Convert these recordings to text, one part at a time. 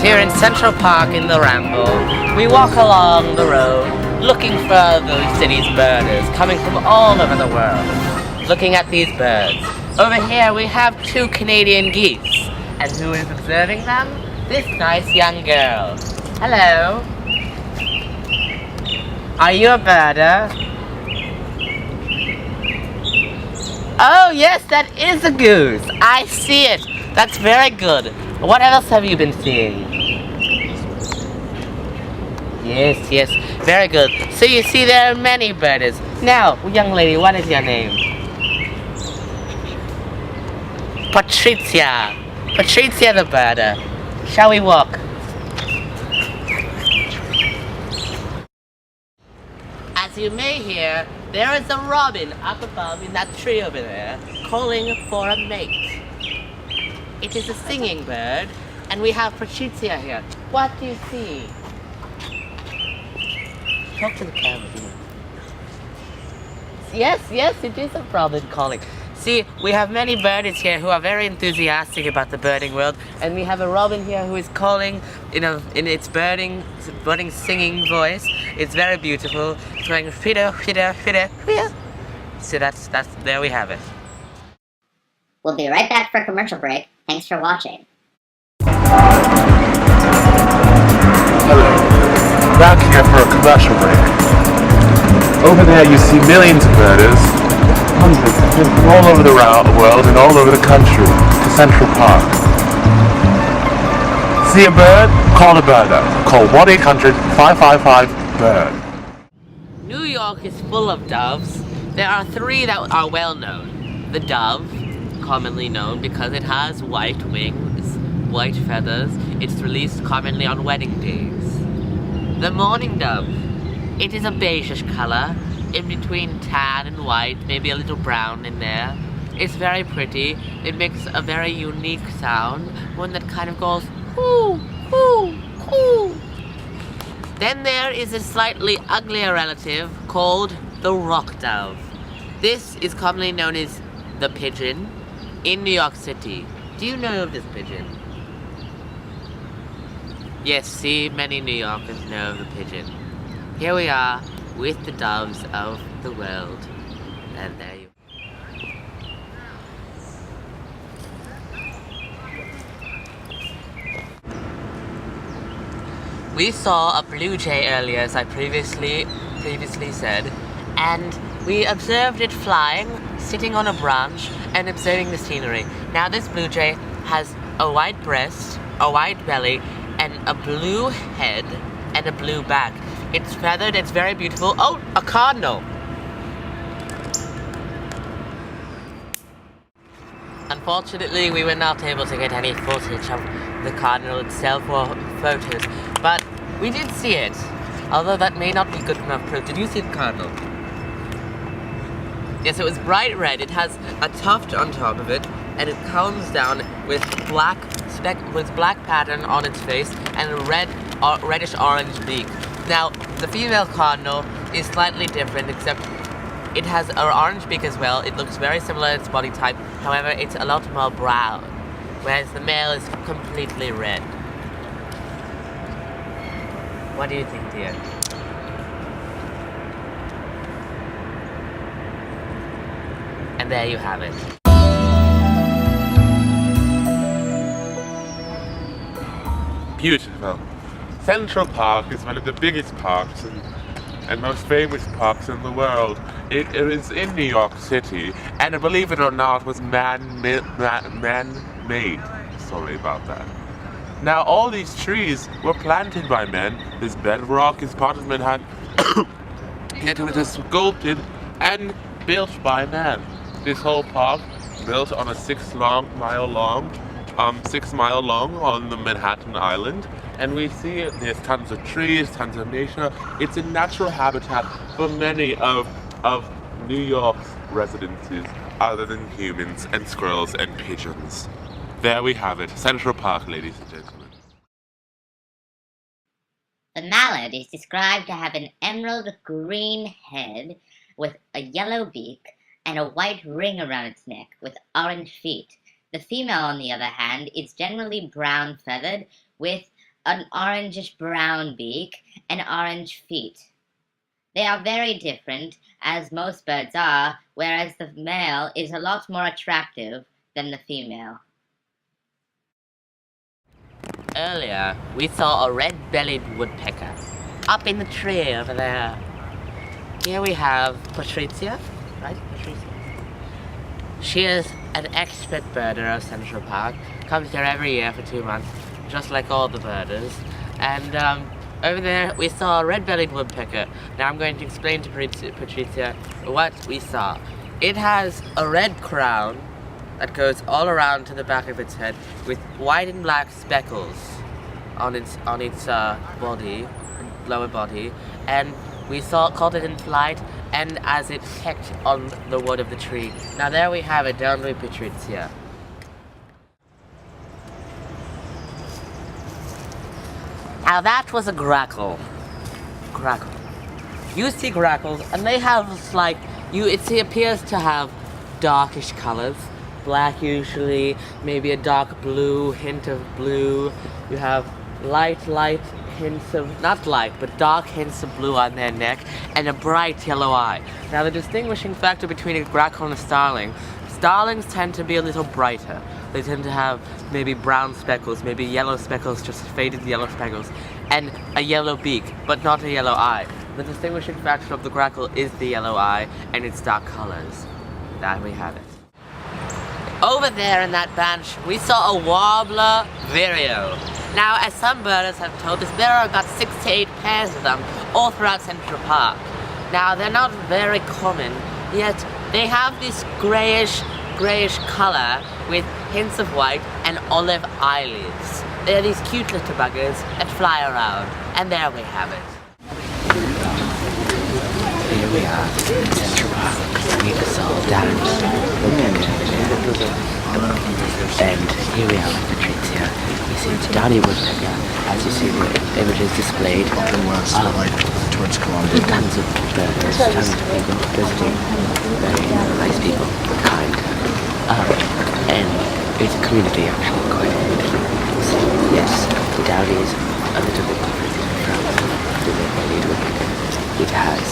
Here in Central Park in the Ramble, we walk along the road looking for the city's birders coming from all over the world, looking at these birds. Over here we have 2 Canadian geese, and who is observing them? This nice young girl. Hello. Are you a birder? Oh yes, that is a goose. I see it. That's very good. What else have you been seeing? Yes, very good. So you see there are many birders. Now, young lady, what is your name? Patricia. Patricia the birder. Shall we walk? As you may hear, there is a robin up above in that tree over there, calling for a mate. It is a singing bird, and we have Patricia here. What do you see? Talk to the camera, dear. Yes, it is a robin calling. See, we have many birdies here who are very enthusiastic about the birding world, and we have a robin here who is calling in its birding singing voice. It's very beautiful. It's going fitter. So that's there we have it. We'll be right back for a commercial break. Thanks for watching. Hello. Back here for a commercial break. Over there you see millions of birders, hundreds from all over the world and all over the country, to Central Park. See a bird? Call a birder. Call 1-800-555-BIRD. New York is full of doves. There are 3 that are well known. The dove, commonly known because it has white wings, white feathers. It's released commonly on wedding days. The mourning dove. It is a beigeish color, in between tan and white, maybe a little brown in there. It's very pretty. It makes a very unique sound, one that kind of goes coo, coo, coo. Then there is a slightly uglier relative called the rock dove. This is commonly known as the pigeon in New York City. Do you know of this pigeon? Yes, see, many New Yorkers know of the pigeon. Here we are with the doves of the world. And there you We saw a blue jay earlier, as I previously said, and we observed it flying, sitting on a branch, and observing the scenery. Now this blue jay has a white breast, a white belly, and a blue head, and a blue back. It's feathered, it's very beautiful. Oh, a cardinal! Unfortunately, we were not able to get any footage of the cardinal itself or photos, but we did see it. Although that may not be good enough proof. Did you see the cardinal? Yes, it was bright red. It has a tuft on top of it, and it comes down with black pattern on its face and a reddish orange beak. Now, the female cardinal is slightly different, except it has an orange beak as well. It looks very similar in its body type. However, it's a lot more brown, whereas the male is completely red. What do you think, dear? And there you have it. Beautiful. Central Park is one of the biggest parks and most famous parks in the world. It is in New York City, and believe it or not, was man-made. Sorry about that. Now, all these trees were planted by men. This bedrock is part of Manhattan. Yet it was sculpted and built by man. This whole park built on a 6 mile long on the Manhattan Island, and we see there's tons of trees, tons of nature. It's a natural habitat for many of New York's residences, other than humans and squirrels and pigeons. There we have it, Central Park, ladies and gentlemen. The mallard is described to have an emerald green head with a yellow beak and a white ring around its neck with orange feet. The female, on the other hand, is generally brown feathered with an orangish-brown beak and orange feet. They are very different, as most birds are, whereas the male is a lot more attractive than the female. Earlier, we saw a red-bellied woodpecker up in the tree over there. Here we have Patricia, right? Patricia. She is an expert birder of Central Park. Comes here every year for 2 months, just like all the birders. And over there, we saw a red-bellied woodpecker. Now I'm going to explain to Patricia what we saw. It has a red crown that goes all around to the back of its head with white and black speckles on its body, lower body, and we caught it in flight and as it pecked on the wood of the tree. Now there we have it, down with Patricia. Now that was a grackle. Grackle. You see grackles, and they have it appears to have darkish colors. Black usually, maybe a dark blue, hint of blue. You have light hints of, not light, but dark hints of blue on their neck, and a bright yellow eye. Now the distinguishing factor between a grackle and a starling, starlings tend to be a little brighter. They tend to have maybe brown speckles, maybe yellow speckles, just faded yellow speckles, and a yellow beak, but not a yellow eye. The distinguishing factor of the grackle is the yellow eye and its dark colors. There we have it. Over there in that bench, we saw a warbler vireo. Now, as some birders have told us, there are about 6 to 8 pairs of them all throughout Central Park. Now, they're not very common, yet they have this grayish color with hints of white and olive eyelids. They're these cute little buggers that fly around, and there we have it. Here we are in Central Park. We just saw Darren. And here we are with Patricia. We see the downy woodpecker, as you see the images displayed. Towards Columbia. Tons of birds, tons of people visiting. Very nice people, kind. And it's a community actually, quite a community. So yes, the downy is a little bit different from the red-bellied woodpecker. It has.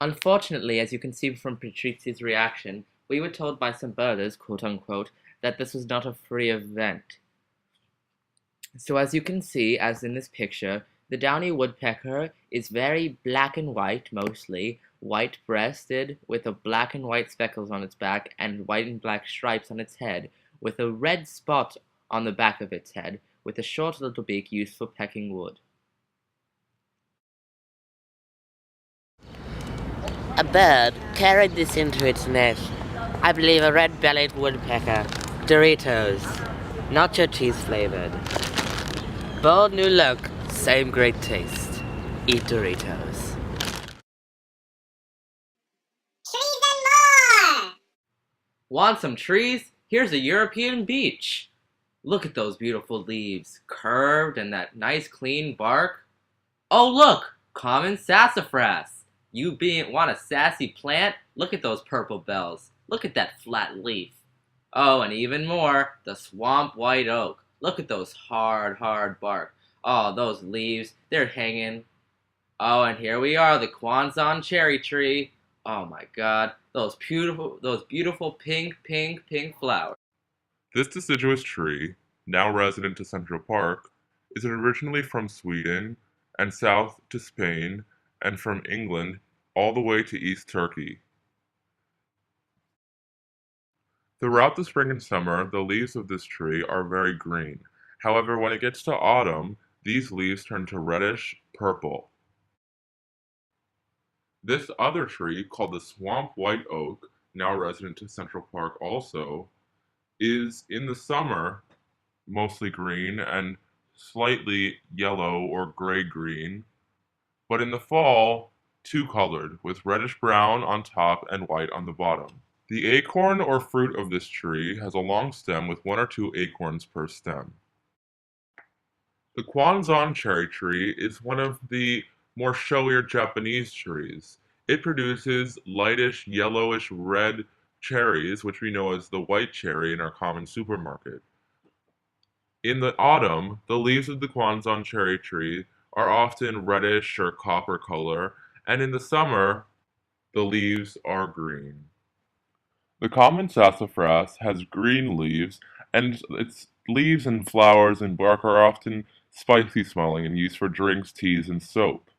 Unfortunately, as you can see from Patricia's reaction, we were told by some birders, quote-unquote, that this was not a free event. So as you can see, as in this picture, the downy woodpecker is very black and white, mostly, white-breasted, with a black and white speckles on its back, and white and black stripes on its head, with a red spot on the back of its head, with a short little beak used for pecking wood. A bird carried this into its nest. I believe a red-bellied woodpecker. Doritos. Nacho cheese flavored. Bold new look, same great taste. Eat Doritos. Trees and more! Want some trees? Here's a European beech. Look at those beautiful leaves, curved and that nice clean bark. Oh look, common sassafras. You want a sassy plant? Look at those purple bells. Look at that flat leaf. Oh, and even more, the swamp white oak. Look at those hard bark. Oh, those leaves, they're hanging. Oh, and here we are, the Quonset cherry tree. Oh my God, those beautiful pink flowers. This deciduous tree, now resident to Central Park, is originally from Sweden and south to Spain and from England all the way to East Turkey. Throughout the spring and summer, the leaves of this tree are very green. However, when it gets to autumn, these leaves turn to reddish purple. This other tree, called the swamp white oak, now resident to Central Park also, is in the summer mostly green and slightly yellow or gray-green, but in the fall, two-colored, with reddish-brown on top and white on the bottom. The acorn or fruit of this tree has a long stem with 1 or 2 acorns per stem. The Quonset cherry tree is one of the more showier Japanese trees. It produces lightish, yellowish red cherries, which we know as the white cherry in our common supermarket. In the autumn, the leaves of the Kwanzan cherry tree are often reddish or copper color, and in the summer, the leaves are green. The common sassafras has green leaves, and its leaves and flowers and bark are often spicy smelling and used for drinks, teas, and soap.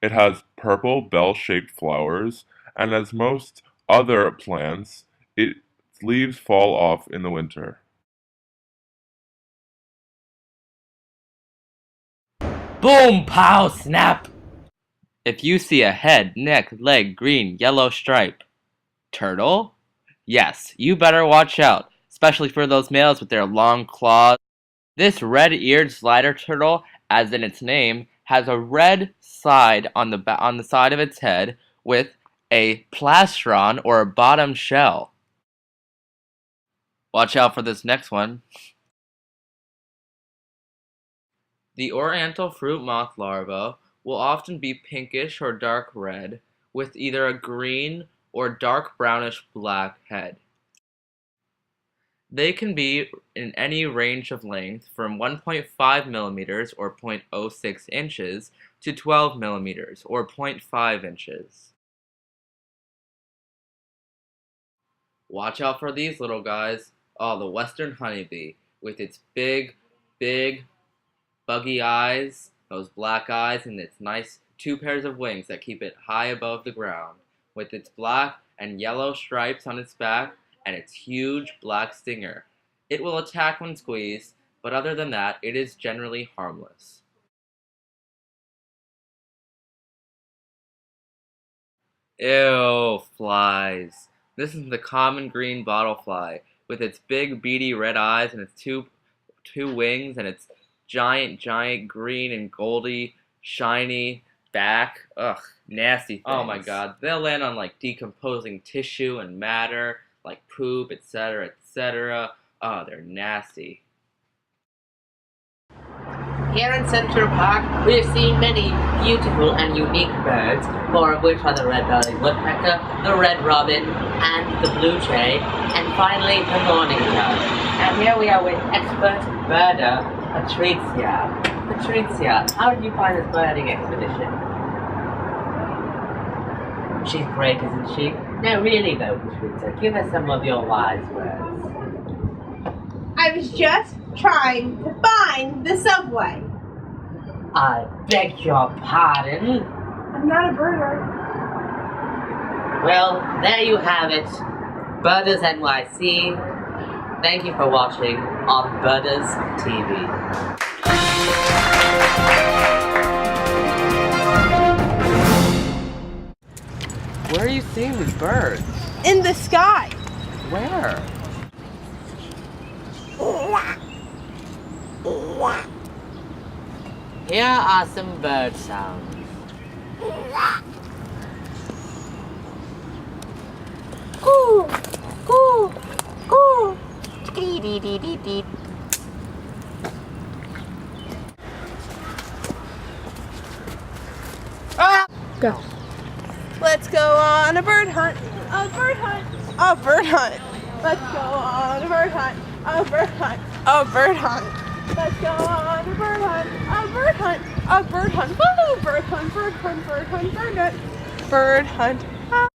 It has purple bell-shaped flowers, and as most other plants, its leaves fall off in the winter. Boom, pow, snap! If you see a head, neck, leg, green, yellow stripe. Turtle? Yes, you better watch out, especially for those males with their long claws. This red-eared slider turtle, as in its name, has a red side on the side of its head with a plastron or a bottom shell. Watch out for this next one. The oriental fruit moth larva will often be pinkish or dark red with either a green or dark brownish black head. They can be in any range of length from 1.5 millimeters or 0.06 inches to 12 millimeters or 0.5 inches. Watch out for these little guys. Oh, the western honeybee with its big, buggy eyes, those black eyes, and its nice 2 pairs of wings that keep it high above the ground, with its black and yellow stripes on its back and its huge black stinger. It will attack when squeezed, but other than that, it is generally harmless. Ew, flies. This is the common green bottlefly, with its big beady red eyes and its two wings and its giant green and goldy, shiny back. Ugh, nasty things. Oh my god, they'll land on like decomposing tissue and matter, like poop, etc., etc. Oh, they're nasty. Here in Central Park, we have seen many beautiful and unique birds, four of which are the red-bellied woodpecker, the red robin, and the blue jay, and finally the mourning dove. And here we are with expert birder, Patricia. Patricia, how did you find this birding expedition? She's great, isn't she? No, really though, Patricia, give us some of your wise words. I was just trying to find the subway. I beg your pardon? I'm not a birder. Well, there you have it. Birders NYC. Thank you for watching on Birders TV. Where are you seeing these birds? In the sky. Where? Here are some bird sounds. Coo, coo, coo. Dee dee dee dee dee. Go. Let's go on a bird hunt. A bird hunt. A bird hunt. Let's go on a bird hunt. A bird hunt. A bird hunt. Let's go on a bird hunt. A bird hunt. A bird hunt. Woo! Bird hunt. Bird hunt. Bird hunt. Bird hunt. Bird hunt.